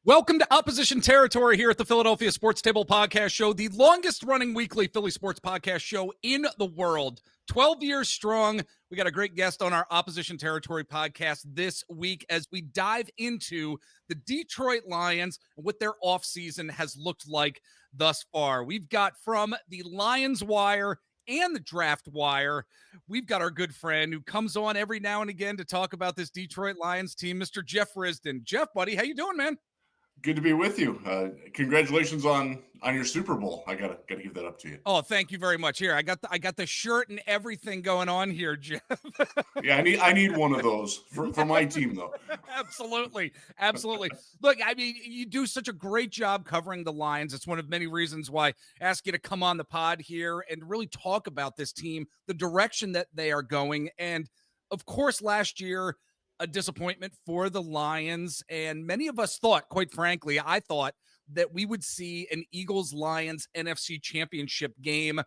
Welcome to Opposition Territory here at the Philadelphia Sports Table Podcast Show, the longest-running weekly Philly sports podcast show in the world. 12 years strong. We got a great guest on our Opposition Territory podcast this week as we dive into the Detroit Lions and what their offseason has looked like thus far. We've got from the Lions Wire and the Draft Wire, we've got our good friend who comes on every now and again to talk about this Detroit Lions team, Mr. Jeff Risdon. Jeff, buddy, how you doing, man? Good to be with you. Congratulations on your Super Bowl. I gotta give that up to you. Oh, thank you very much. Here, I got the shirt and everything going on here, Jeff. Yeah, I need one of those for my team, though. Absolutely. Look, I mean, you do such a great job covering the Lions. It's one of many reasons why I ask you to come on the pod here and really talk about this team, the direction that they are going. And of course, last year, a disappointment for the Lions. And many of us thought, quite frankly, I thought that we would see an Eagles-Lions NFC Championship game.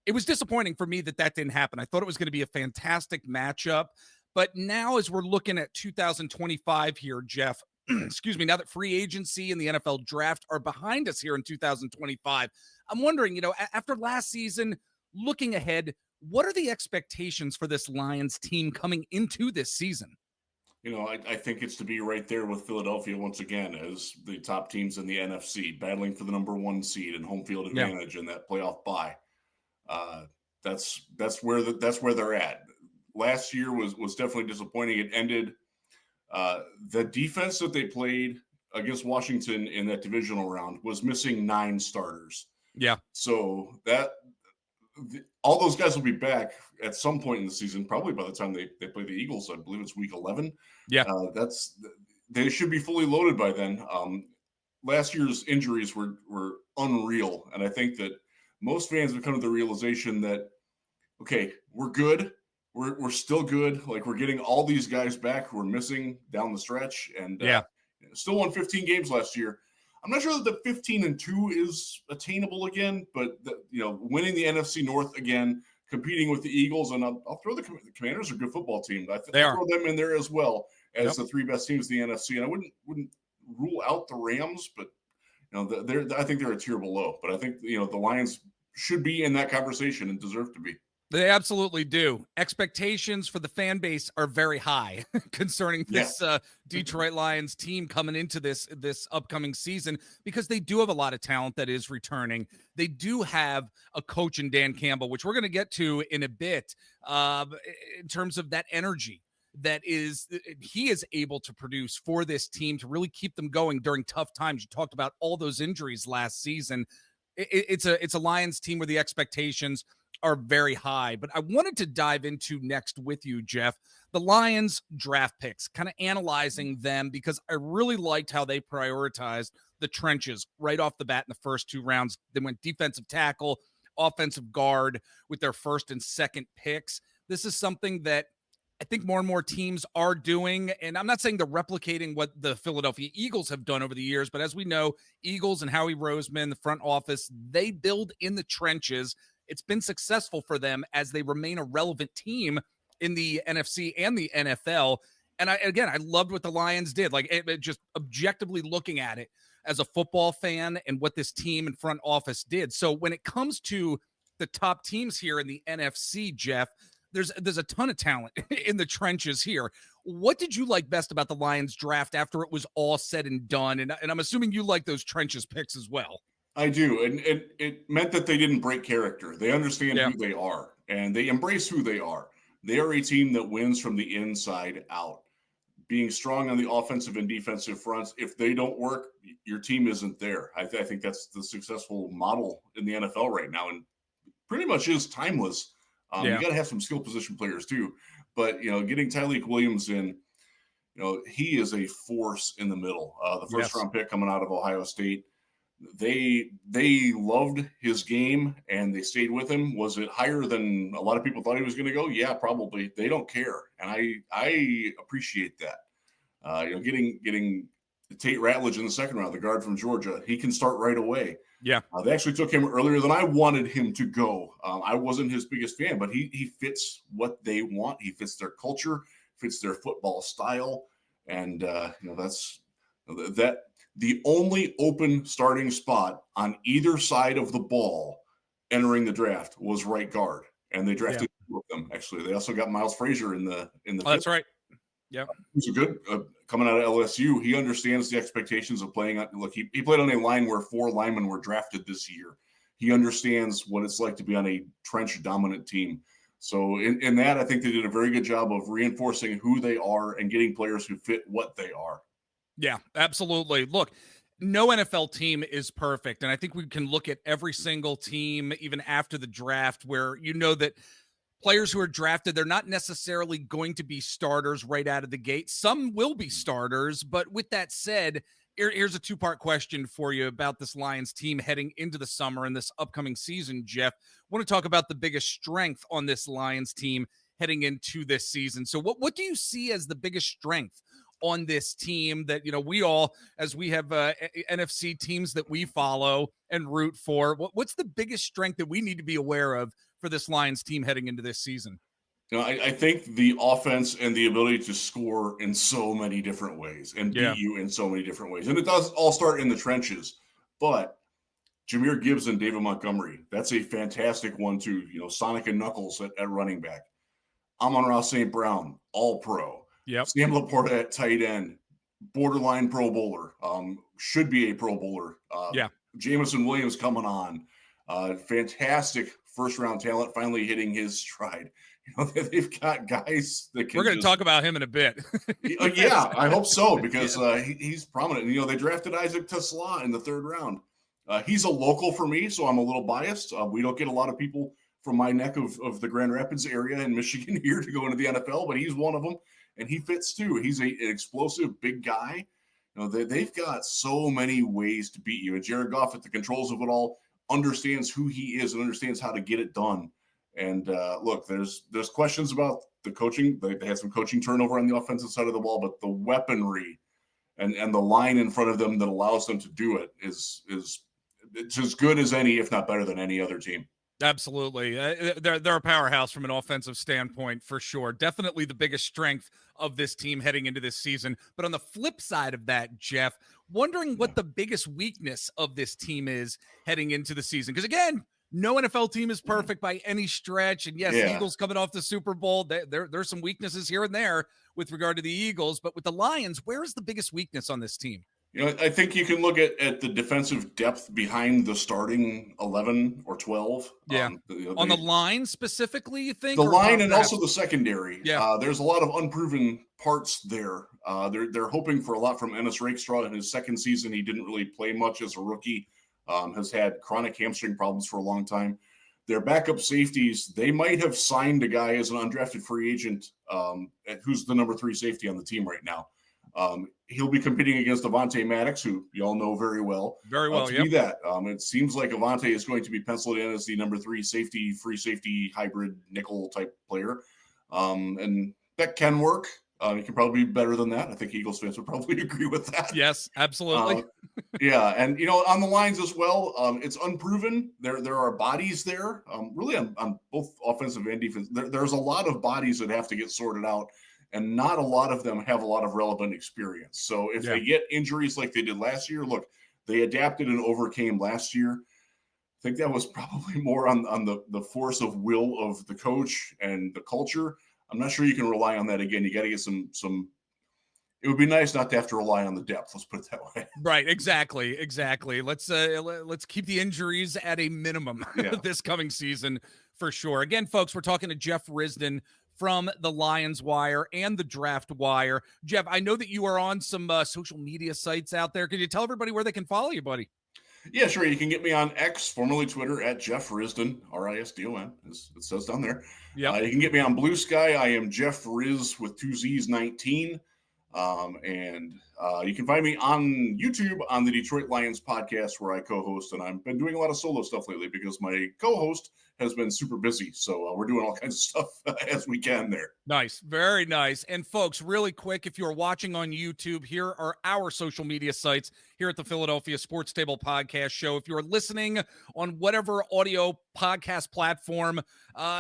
It was disappointing for me that didn't happen. I thought it was going to be a fantastic matchup. But now as we're looking at 2025 here, Jeff, excuse me, now that free agency and the NFL draft are behind us here in 2025, I'm wondering, after last season, looking ahead, what are the expectations for this Lions team coming into this season? I think it's to be right there with Philadelphia once again as the top teams in the NFC, battling for the number one seed and home field advantage in that playoff bye. That's where they're at. Last year was definitely disappointing. It ended. The defense that they played against Washington in that divisional round was missing 9 starters. Yeah. So all those guys will be back at some point in the season, probably by the time they play the Eagles. I believe it's week 11. Yeah. They should be fully loaded by then. Last year's injuries were unreal. And I think that most fans have come to the realization that, okay, we're good. We're still good. Like, we're getting all these guys back who are missing down the stretch. And still won 15 games last year. I'm not sure that the 15-2 is attainable again, but winning the NFC North again, competing with the Eagles, and I'll throw the Commanders are a good football team. I'll throw them in there as well as the 3 best teams in the NFC. And I wouldn't rule out the Rams, but I think they're a tier below. But I think the Lions should be in that conversation and deserve to be. They absolutely do. Expectations for the fan base are very high concerning this Detroit Lions team coming into this upcoming season because they do have a lot of talent that is returning. They do have a coach in Dan Campbell, which we're going to get to in a bit, in terms of that energy that he is able to produce for this team to really keep them going during tough times. You talked about all those injuries last season. It's a Lions team where the expectations are very high, but I wanted to dive into next with you, Jeff, the Lions draft picks, kind of analyzing them because I really liked how they prioritized the trenches right off the bat in the first 2 rounds. They went defensive tackle, offensive guard with their first and second picks. This is something that I think more and more teams are doing, and I'm not saying they're replicating what the Philadelphia Eagles have done over the years, but as we know, Eagles and Howie Roseman, the front office, they build in the trenches. It's been successful for them as they remain a relevant team in the NFC and the NFL. And I loved what the Lions did. Like, it just objectively looking at it as a football fan and what this team and front office did. So when it comes to the top teams here in the NFC, Jeff, there's a ton of talent in the trenches here. What did you like best about the Lions draft after it was all said and done? And I'm assuming you like those trenches picks as well. I do, and it meant that they didn't break character. They understand who they are, and they embrace who they are. They are a team that wins from the inside out, being strong on the offensive and defensive fronts. If they don't work, your team isn't there. I think that's the successful model in the NFL right now, and pretty much is timeless. You got to have some skill position players too, but getting Tyreek Williams in, he is a force in the middle. The first round pick coming out of Ohio State. They loved his game and they stayed with him. Was it higher than a lot of people thought he was going to go? Yeah, probably. They don't care, and I appreciate that. Getting Tate Ratledge in the second round, the guard from Georgia, he can start right away. Yeah, they actually took him earlier than I wanted him to go. I wasn't his biggest fan, but he fits what they want. He fits their culture, fits their football style, and that's that. The only open starting spot on either side of the ball entering the draft was right guard, and they drafted two of them. Actually, they also got Miles Frazier in the Oh, that's right. Yeah, he's a good coming out of LSU. He understands the expectations of playing. Look, he played on a line where 4 linemen were drafted this year. He understands what it's like to be on a trench dominant team. So in that, I think they did a very good job of reinforcing who they are and getting players who fit what they are. Yeah, absolutely. Look, no NFL team is perfect. And I think we can look at every single team, even after the draft, where you know that players who are drafted, they're not necessarily going to be starters right out of the gate. Some will be starters. But with that said, here's a 2-part question for you about this Lions team heading into the summer and this upcoming season, Jeff. I want to talk about the biggest strength on this Lions team heading into this season. So what do you see as the biggest strength on this team that, you know, we all, as we have NFC teams that we follow and root for, what's the biggest strength that we need to be aware of for this Lions team heading into this season? You know, I think the offense and the ability to score in so many different ways and beat you in so many different ways. And it does all start in the trenches. But Jahmyr Gibbs and David Montgomery, that's a fantastic one too. You know, Sonic and Knuckles at running back. Amon-Ra St. Brown, all pro. Yep. Sam Laporta at tight end, borderline Pro Bowler, should be a Pro Bowler. Jameson Williams coming on. Fantastic first-round talent, finally hitting his stride. You know, they've got guys that can. We're going to talk about him in a bit. Yeah, I hope so, because he's prominent. You know, they drafted Isaac Tesla in the 3rd round. He's a local for me, so I'm a little biased. We don't get a lot of people from my neck of the Grand Rapids area in Michigan here to go into the NFL, but he's one of them, and he fits too. He's an explosive big guy. You know, they've got so many ways to beat you, and Jared Goff at the controls of it all understands who he is and understands how to get it done. And look, there's questions about the coaching. They had some coaching turnover on the offensive side of the ball, but the weaponry and the line in front of them that allows them to do it is it's as good as any, if not better than any other team. Absolutely. They're a powerhouse from an offensive standpoint, for sure. Definitely the biggest strength of this team heading into this season. But on the flip side of that, Jeff, wondering what the biggest weakness of this team is heading into the season. Because again, no NFL team is perfect by any stretch. And yes, Eagles coming off the Super Bowl, there's some weaknesses here and there with regard to the Eagles. But with the Lions, where is the biggest weakness on this team? You know, I think you can look at the defensive depth behind the starting 11 or 12. Yeah. On the line specifically, you think? The line and also the secondary. Yeah. There's a lot of unproven parts there. They're hoping for a lot from Ennis Rakestraw in his 2nd season. He didn't really play much as a rookie, has had chronic hamstring problems for a long time. Their backup safeties, they might have signed a guy as an undrafted free agent who's the number 3 safety on the team right now. He'll be competing against Avonte Maddox, who you all know very well. Very well, to be that. It seems like Avonte is going to be penciled in as the number 3 safety, free safety, hybrid nickel type player. And that can work. He can probably be better than that. I think Eagles fans would probably agree with that. Yes, absolutely. And, you know, on the lines as well, it's unproven. There are bodies there, really on both offensive and defense. There's a lot of bodies that have to get sorted out. And not a lot of them have a lot of relevant experience. So if they get injuries like they did last year, look, they adapted and overcame last year. I think that was probably more on the force of will of the coach and the culture. I'm not sure you can rely on that again. You got to get some. It would be nice not to have to rely on the depth. Let's put it that way. Right. Exactly. Let's keep the injuries at a minimum this coming season for sure. Again, folks, we're talking to Jeff Risdon from the Lions Wire and the Draft Wire. Jeff, I know that you are on some social media sites out there. Can you tell everybody where they can follow you, buddy? Yeah, sure. You can get me on X, formerly Twitter, at Jeff Risdon, Risdon, as it says down there. Yeah. You can get me on Blue Sky. I am Jeff Riz with 2 Z's 19. And you can find me on YouTube on the Detroit Lions podcast, where I co-host, and I've been doing a lot of solo stuff lately because my co-host has been super busy. So we're doing all kinds of stuff as we can there. Nice. Very nice. And folks, really quick, if you're watching on YouTube, here are our social media sites here at the Philadelphia Sports Table Podcast Show. If you're listening on whatever audio podcast platform,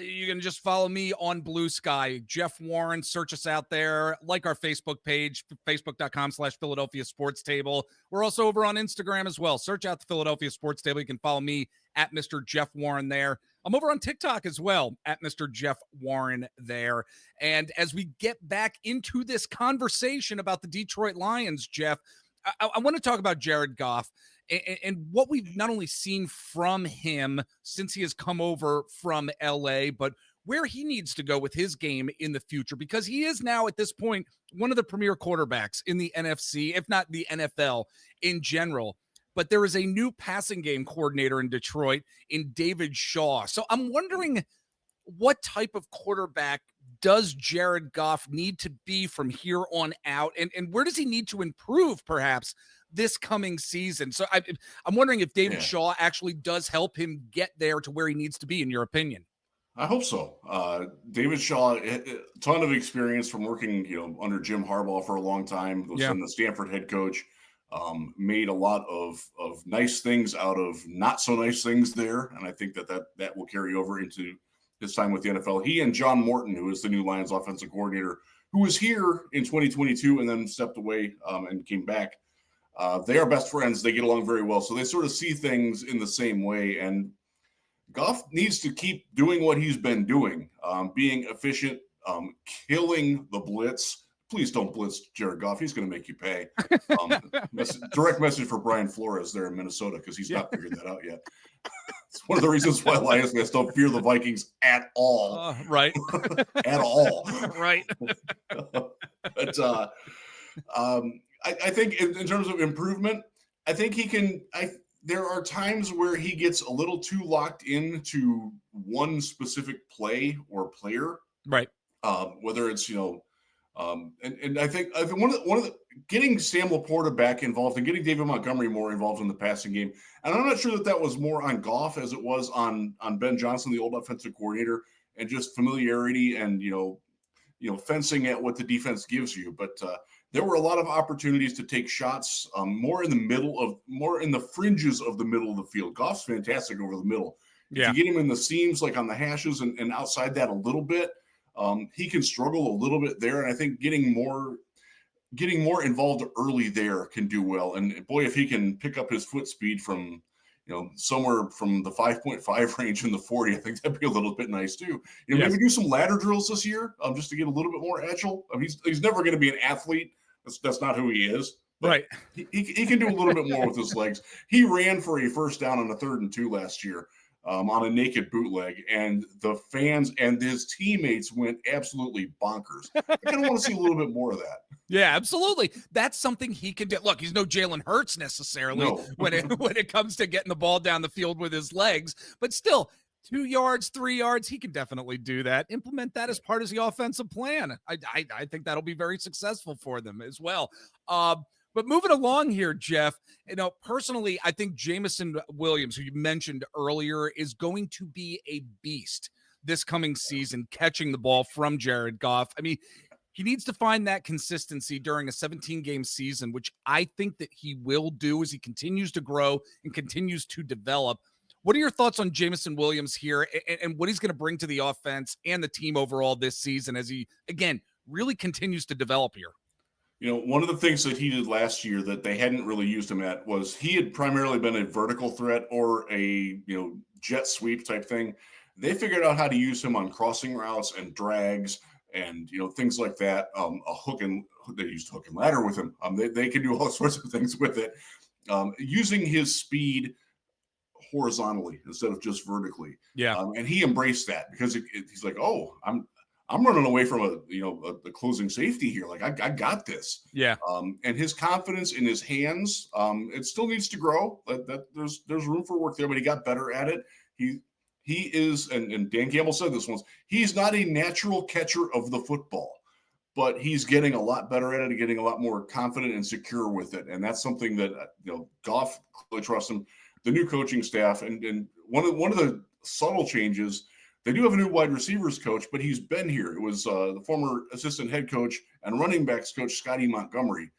you can just follow me on Blue Sky. Jeff Warren, search us out there. Like our Facebook page, facebook.com/Philadelphia Sports Table. We're also over on Instagram as well. Search out the Philadelphia Sports Table. You can follow me at Mr. Jeff Warren there. I'm over on TikTok as well at Mr. Jeff Warren there. And as we get back into this conversation about the Detroit Lions, Jeff, I want to talk about Jared Goff and what we've not only seen from him since he has come over from LA, but where he needs to go with his game in the future, because he is now at this point one of the premier quarterbacks in the NFC, if not the NFL in general. But there is a new passing game coordinator in Detroit in David Shaw. So I'm wondering, what type of quarterback does Jared Goff need to be from here on out? And where does he need to improve perhaps this coming season? So I'm wondering if David Shaw actually does help him get there to where he needs to be, in your opinion. I hope so. David Shaw, a ton of experience from working, under Jim Harbaugh for a long time. Was the Stanford head coach. Made a lot of nice things out of not so nice things there. And I think that will carry over into his time with the NFL. He and John Morton, who is the new Lions offensive coordinator, who was here in 2022 and then stepped away and came back. They are best friends. They get along very well. So they sort of see things in the same way. And Goff needs to keep doing what he's been doing, being efficient, killing the blitz. Please don't blitz Jared Goff. He's going to make you pay. Direct message for Brian Flores there in Minnesota, because he's not figured that out yet. It's one of the reasons why Lions fans don't fear the Vikings at all. Right. At all. Right. But I think in terms of improvement, I think he can. There are times where he gets a little too locked into one specific play or player. Right. Whether it's, and I think one of the getting Sam Laporta back involved and getting David Montgomery more involved in the passing game. And I'm not sure that was more on Goff as it was on Ben Johnson, the old offensive coordinator, and just familiarity and, fencing at what the defense gives you. But there were a lot of opportunities to take shots more in the fringes of the middle of the field. Goff's fantastic over the middle. If you get him in the seams, like on the hashes and outside that a little bit, he can struggle a little bit there. And I think getting more involved early there can do well. And boy, if he can pick up his foot speed from, somewhere from the 5.5 range in the 40, I think that'd be a little bit nice too. Maybe do some ladder drills this year, just to get a little bit more agile. I mean, he's never going to be an athlete. That's not who he is. Right. He can do a little bit more with his legs. He ran for a first down on a 3rd and 2 last year. On a naked bootleg, and the fans and his teammates went absolutely bonkers. I kind of want to see a little bit more of that. Yeah, absolutely. That's something he can do. Look, he's no Jalen Hurts necessarily when it comes to getting the ball down the field with his legs, but still 2 yards, 3 yards, he can definitely do that. Implement that as part of the offensive plan. I think that'll be very successful for them as well. But moving along here, Jeff, personally, I think Jameson Williams, who you mentioned earlier, is going to be a beast this coming season, catching the ball from Jared Goff. I mean, he needs to find that consistency during a 17-game season, which I think that he will do as he continues to grow and continues to develop. What are your thoughts on Jameson Williams here and what he's going to bring to the offense and the team overall this season as he, again, really continues to develop here? One of the things that he did last year that they hadn't really used him at was he had primarily been a vertical threat or a, jet sweep type thing. They figured out how to use him on crossing routes and drags and, things like that. They used hook and ladder with him. They can do all sorts of things with it. Using his speed horizontally instead of just vertically. Yeah. And he embraced that because he's like, oh, I'm running away from a closing safety here. Like I got this. Yeah. And his confidence in his hands, it still needs to grow. There's room for work there, but he got better at it. He is, and Dan Campbell said this once, he's not a natural catcher of the football, but he's getting a lot better at it and getting a lot more confident and secure with it. And that's something that, Goff clearly trusts him. The new coaching staff and one of the subtle changes. They do have a new wide receivers coach, but he's been here. It was the former assistant head coach and running backs coach, Scotty Montgomery.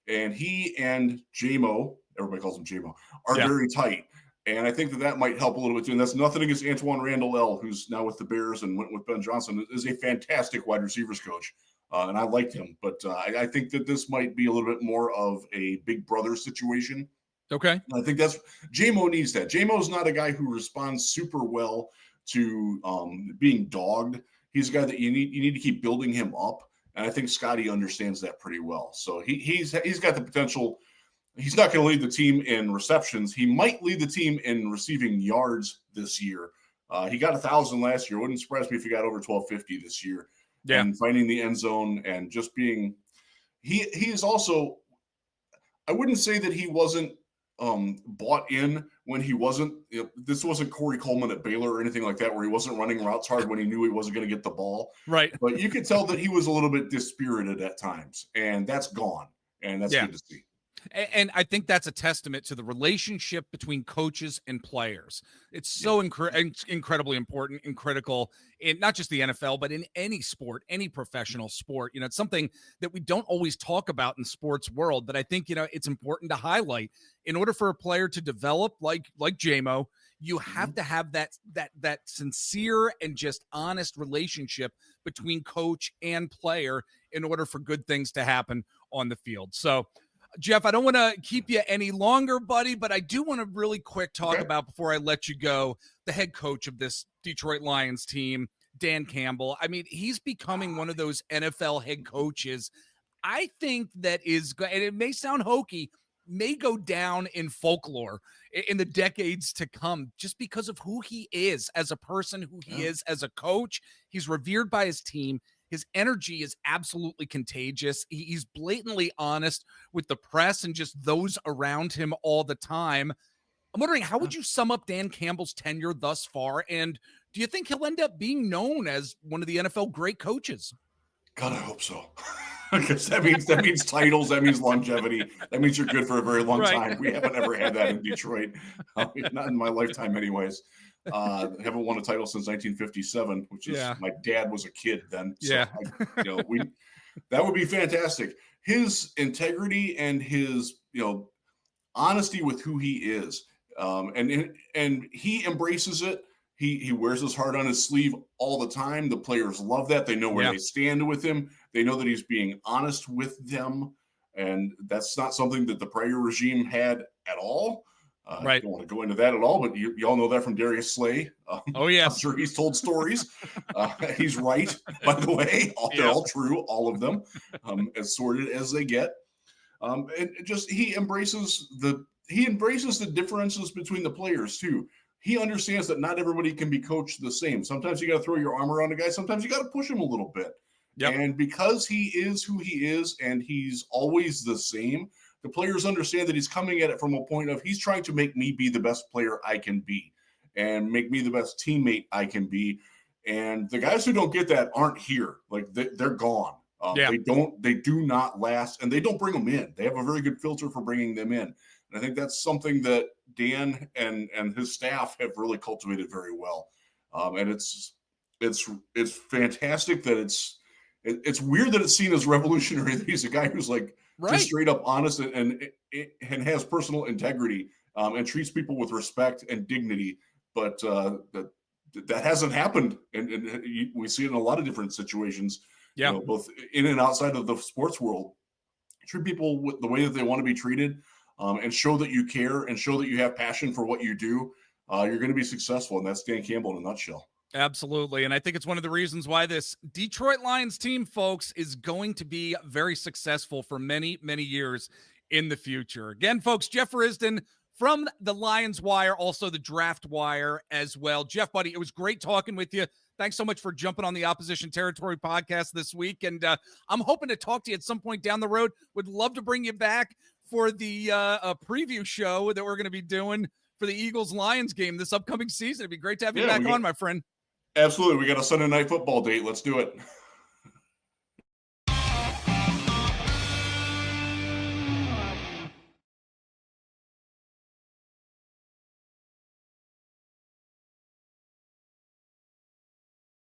And he and JMO, everybody calls him JMO, are very tight. And I think that might help a little bit too. And that's nothing against Antoine Randall L., who's now with the Bears and went with Ben Johnson, is a fantastic wide receivers coach. And I liked him. But I think that this might be a little bit more of a big brother situation. Okay. I think that's JMO needs that. JMO's not a guy who responds super well to being dogged. He's a guy that you need to keep building him up. And I think Scotty understands that pretty well. So he's got the potential. He's not going to lead the team in receptions. He might lead the team in receiving yards this year. He got 1,000 last year. Wouldn't surprise me if he got over 1,250 this year. Yeah. And finding the end zone and just being he's also, I wouldn't say that he wasn't bought in when he wasn't, this wasn't Corey Coleman at Baylor or anything like that, where he wasn't running routes hard when he knew he wasn't going to get the ball. Right. But you could tell that he was a little bit dispirited at times, and that's gone. And that's good to see. And I think that's a testament to the relationship between coaches and players. It's so incredibly important and critical in not just the NFL, but in any sport, any professional sport. It's something that we don't always talk about in sports world, but I think, it's important to highlight. In order for a player to develop like JMO, you have to have that sincere and just honest relationship between coach and player in order for good things to happen on the field. So, Jeff, I don't want to keep you any longer, buddy, but I do want to really quick talk about, before I let you go, the head coach of this Detroit Lions team, Dan Campbell. I mean, he's becoming one of those NFL head coaches I think that is, and it may sound hokey, may go down in folklore in the decades to come just because of who he is as a person, who he is as a coach. He's revered by his team. His energy is absolutely contagious. He's blatantly honest with the press and just those around him all the time. I'm wondering, how would you sum up Dan Campbell's tenure thus far? And do you think he'll end up being known as one of the NFL great coaches? God, I hope so. Because that means titles, that means longevity, that means you're good for a very long time. We haven't ever had that in Detroit, not in my lifetime, anyways. Haven't won a title since 1957, which is my dad was a kid then. So that would be fantastic. His integrity and his honesty with who he is, and he embraces it. He wears his heart on his sleeve all the time. The players love that. They know where they stand with him. They know that he's being honest with them. And that's not something that the prior regime had at all. I don't want to go into that at all, but you all know that from Darius Slay. I'm sure he's told stories. He's right, by the way. They're all true, all of them, as sorted as they get. And just he embraces the differences between the players too. He understands that not everybody can be coached the same. Sometimes you got to throw your arm around a guy. Sometimes you got to push him a little bit. And because he is who he is and he's always the same, the players understand that he's coming at it from a point of he's trying to make me be the best player I can be and make me the best teammate I can be. And the guys who don't get that aren't here. Like they're gone. They do not last, and they don't bring them in. They have a very good filter for bringing them in. And I think that's something that Dan and his staff have really cultivated very well. And it's fantastic that it's weird that it's seen as revolutionary. That he's a guy who's like just straight up honest and has personal integrity and treats people with respect and dignity. But that hasn't happened, and we see it in a lot of different situations. Both in and outside of the sports world. Treat people with the way that they want to be treated. And show that you care and show that you have passion for what you do, you're going to be successful. And that's Dan Campbell in a nutshell. Absolutely. And I think it's one of the reasons why this Detroit Lions team, folks, is going to be very successful for many, many years in the future. Again, folks, Jeff Risdon from the Lions Wire, also the Draft Wire as well. Jeff, buddy, it was great talking with you. Thanks so much for jumping on the Opposition Territory podcast this week. And I'm hoping to talk to you at some point down the road. Would love to bring you back for the preview show that we're going to be doing for the Eagles-Lions game this upcoming season. It'd be great to have you back on, my friend. Absolutely. We got a Sunday night football date. Let's do it.